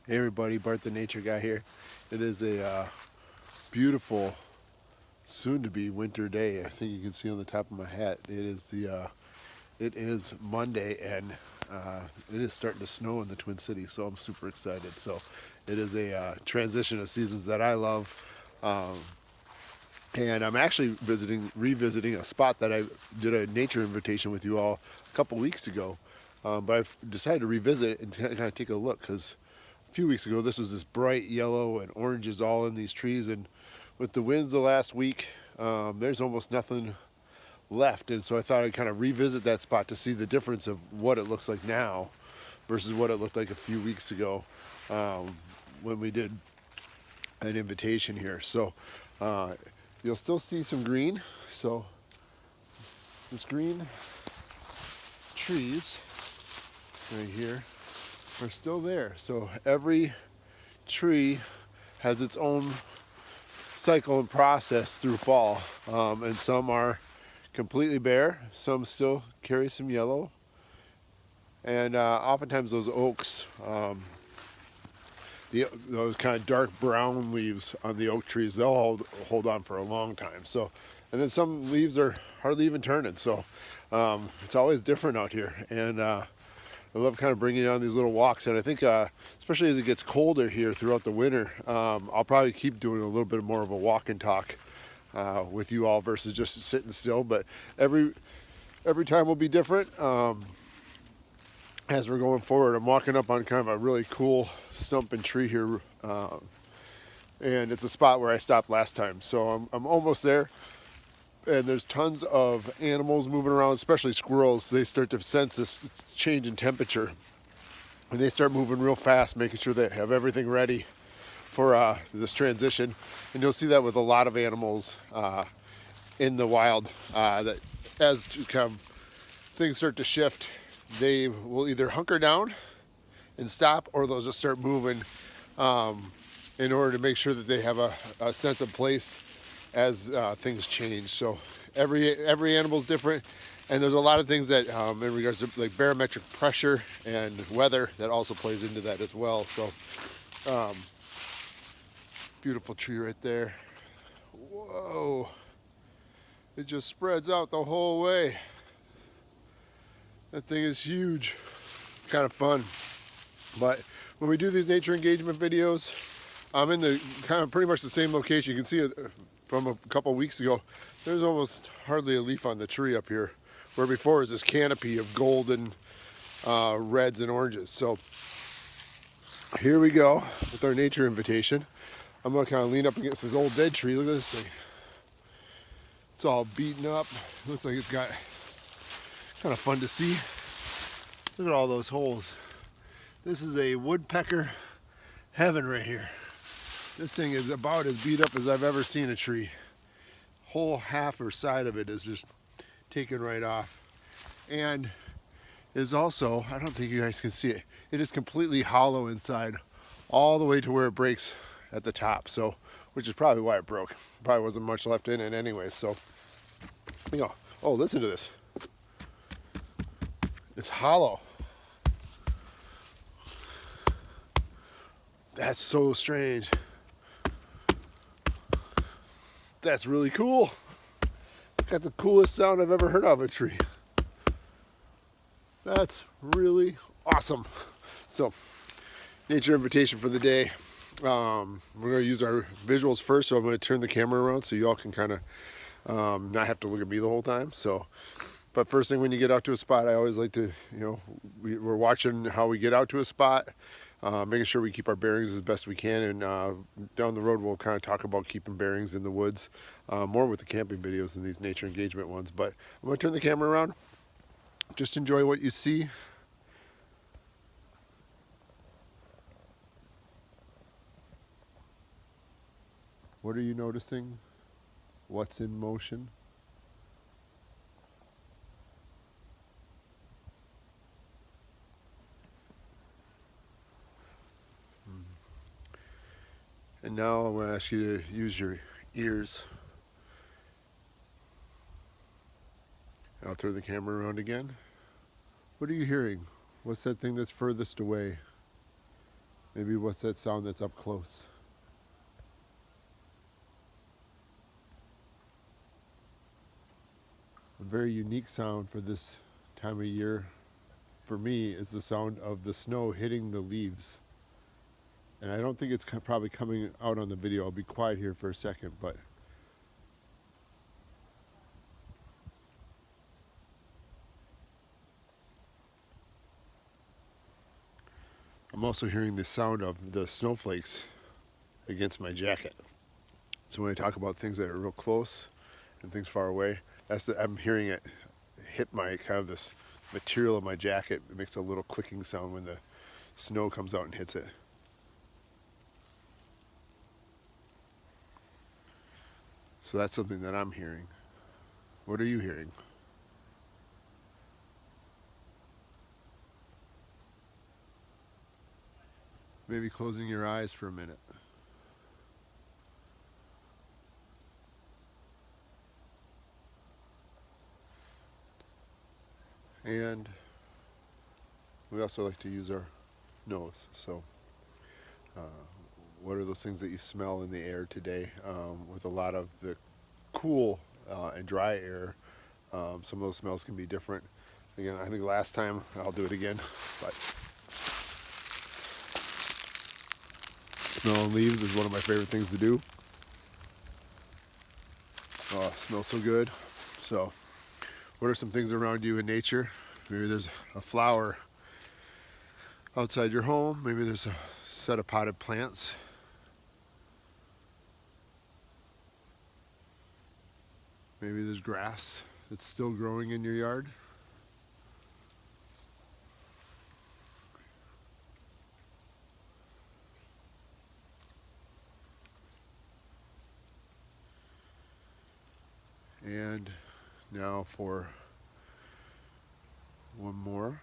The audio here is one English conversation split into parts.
Hey everybody, Bart the Nature Guy here. It is a beautiful, soon-to-be winter day. I think you can see on the top of my hat. It is Monday, and it is starting to snow in the Twin Cities, so I'm super excited. So it is a transition of seasons that I love, and I'm actually revisiting a spot that I did a nature invitation with you all a couple weeks ago. But I've decided to revisit it and kind of take a look because a few weeks ago this was this bright yellow and oranges all in these trees, and with the winds the last week, there's almost nothing left. And so I thought I'd kind of revisit that spot to see the difference of what it looks like now versus what it looked like a few weeks ago when we did an invitation here. So you'll still see some green. So this green trees right here are still there. So every tree has its own cycle and process through fall, and some are completely bare, some still carry some yellow, and oftentimes those oaks, those kind of dark brown leaves on the oak trees, they'll hold on for a long time. So, and then some leaves are hardly even turning. So it's always different out here, and I love kind of bringing you on these little walks. And I think especially as it gets colder here throughout the winter, I'll probably keep doing a little bit more of a walk and talk with you all versus just sitting still. But every time will be different as we're going forward. I'm walking up on kind of a really cool stump and tree here, and it's a spot where I stopped last time. So I'm almost there. And there's tons of animals moving around, especially squirrels. They start to sense this change in temperature, and they start moving real fast, making sure they have everything ready for this transition. And you'll see that with a lot of animals in the wild, that as kind of things start to shift, they will either hunker down and stop, or they'll just start moving in order to make sure that they have a sense of place as things change. So every animal is different, and there's a lot of things that in regards to like barometric pressure and weather that also plays into that as well. So beautiful tree right there. Whoa, it just spreads out the whole way. That thing is huge. Kind of fun. But when we do these nature engagement videos, I'm in the kind of pretty much the same location. You can see it from a couple weeks ago. There's almost hardly a leaf on the tree up here, where before was this canopy of golden reds and oranges. So here we go with our nature invitation. I'm gonna kind of lean up against this old dead tree. Look at this thing. It's all beaten up. Looks like it's got kind of fun to see. Look at all those holes. This is a woodpecker heaven right here. This thing is about as beat up as I've ever seen a tree. Whole half or side of it is just taken right off. And is also, I don't think you guys can see it, it is completely hollow inside all the way to where it breaks at the top. So, which is probably why it broke. Probably wasn't much left in it anyway. So, you know, oh, listen to this. It's hollow. That's so strange. That's really cool. Got the coolest sound I've ever heard of a tree. That's really awesome. So, nature invitation for the day. We're going to use our visuals first, so I'm going to turn the camera around so you all can kind of not have to look at me the whole time. So, but first thing when you get out to a spot, I always like to, you know, we're watching how we get out to a spot, making sure we keep our bearings as best we can, and down the road we'll kind of talk about keeping bearings in the woods, more with the camping videos than these nature engagement ones. But I'm going to turn the camera around. Just enjoy what you see. What are you noticing? What's in motion? And now I'm going to ask you to use your ears. I'll turn the camera around again. What are you hearing? What's that thing that's furthest away? Maybe what's that sound that's up close? A very unique sound for this time of year for me is the sound of the snow hitting the leaves. And I don't think it's probably coming out on the video. I'll be quiet here for a second, but I'm also hearing the sound of the snowflakes against my jacket. So when I talk about things that are real close and things far away, I'm hearing it hit my kind of this material of my jacket. It makes a little clicking sound when the snow comes out and hits it. So that's something that I'm hearing. What are you hearing? Maybe closing your eyes for a minute. And we also like to use our nose. So what are those things that you smell in the air today? With a lot of the cool and dry air, some of those smells can be different. Again, I think last time, I'll do it again, but smelling leaves is one of my favorite things to do. Oh, it smells so good. So what are some things around you in nature? Maybe there's a flower outside your home. Maybe there's a set of potted plants. Maybe there's grass that's still growing in your yard. And now for one more,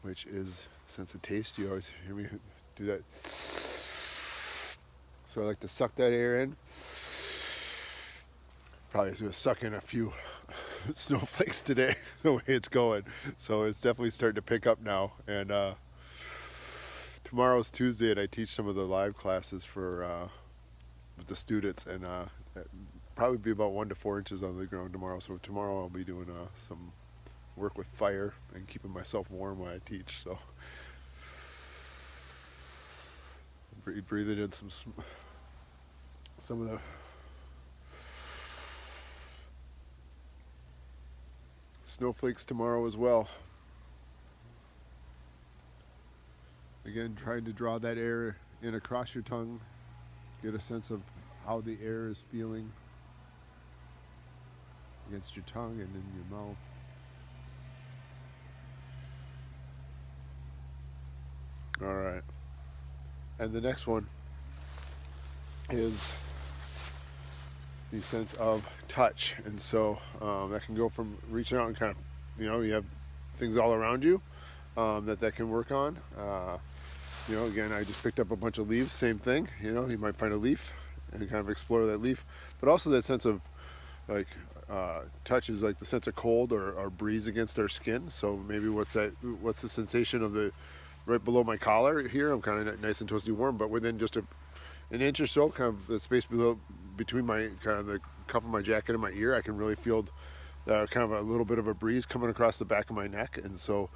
which is sense of taste. You always hear me do that. So I like to suck that air in. Probably going to suck in a few snowflakes today, the way it's going. So it's definitely starting to pick up now. And tomorrow's Tuesday, and I teach some of the live classes for with the students, and probably be about 1 to 4 inches on the ground tomorrow. So tomorrow I'll be doing some work with fire and keeping myself warm when I teach. So breathing in some of the snowflakes tomorrow as well. Again, trying to draw that air in across your tongue, get a sense of how the air is feeling against your tongue and in your mouth. All right. And the next one is the sense of touch. And so that can go from reaching out and kind of, you have things all around you that can work on. Again, I just picked up a bunch of leaves, same thing. You might find a leaf and kind of explore that leaf. But also that sense of touch is like the sense of cold or breeze against our skin. So maybe what's the sensation of the right below my collar here? I'm kind of nice and toasty warm, but within just an inch or so, kind of the space between my kind of the cuff of my jacket and my ear, I can really feel kind of a little bit of a breeze coming across the back of my neck. And so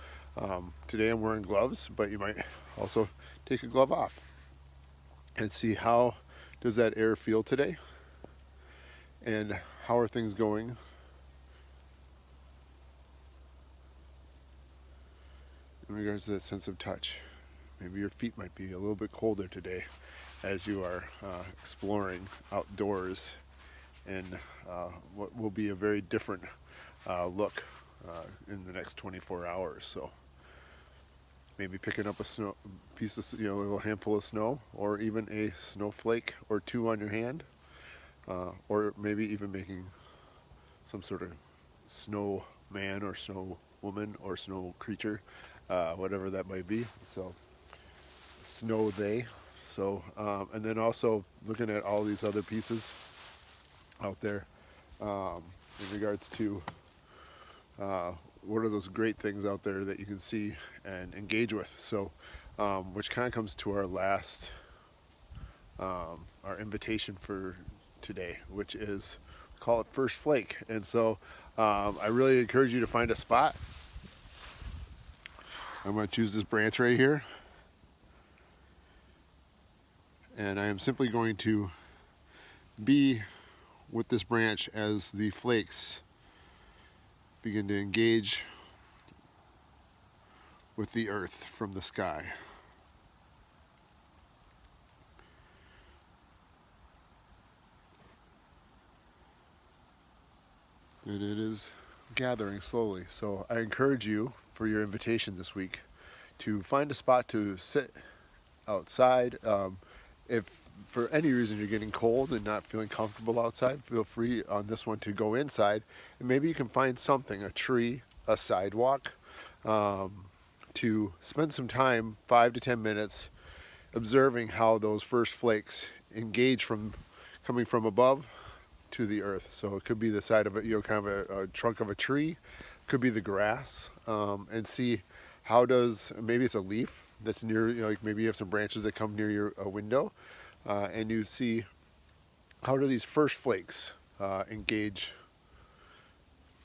today I'm wearing gloves, but you might also take a glove off and see how does that air feel today, and how are things going in regards to that sense of touch. Maybe your feet might be a little bit colder today as you are exploring outdoors in what will be a very different look in the next 24 hours. So maybe picking up a little handful of snow, or even a snowflake or two on your hand, or maybe even making some sort of snow man or snow woman or snow creature, whatever that might be. So snow they. So and then also looking at all these other pieces out there in regards to what are those great things out there that you can see and engage with. So which kind of comes to our last, our invitation for today, which is, call it First Flake. And so I really encourage you to find a spot. I'm going to choose this branch right here. And I am simply going to be with this branch as the flakes begin to engage with the earth from the sky. And it is gathering slowly. So I encourage you, for your invitation this week, to find a spot to sit outside. If for any reason you're getting cold and not feeling comfortable outside, feel free on this one to go inside, and maybe you can find something, a tree, a sidewalk, to spend some time, 5 to 10 minutes, observing how those first flakes engage from coming from above to the earth. So it could be the side of it, kind of a trunk of a tree, could be the grass, and see how does, maybe it's a leaf that's near, like maybe you have some branches that come near your window, and you see how do these first flakes engage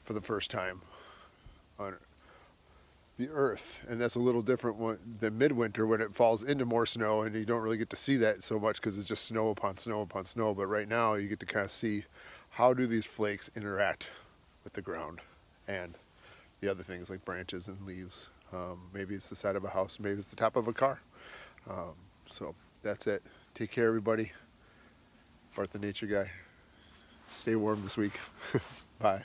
for the first time on the earth. And that's a little different than midwinter, when it falls into more snow and you don't really get to see that so much because it's just snow upon snow upon snow. But right now you get to kind of see how do these flakes interact with the ground and the other things like branches and leaves. Maybe it's the side of a house, maybe it's the top of a car. So that's it. Take care, everybody. Bart the Nature Guy. Stay warm this week. Bye.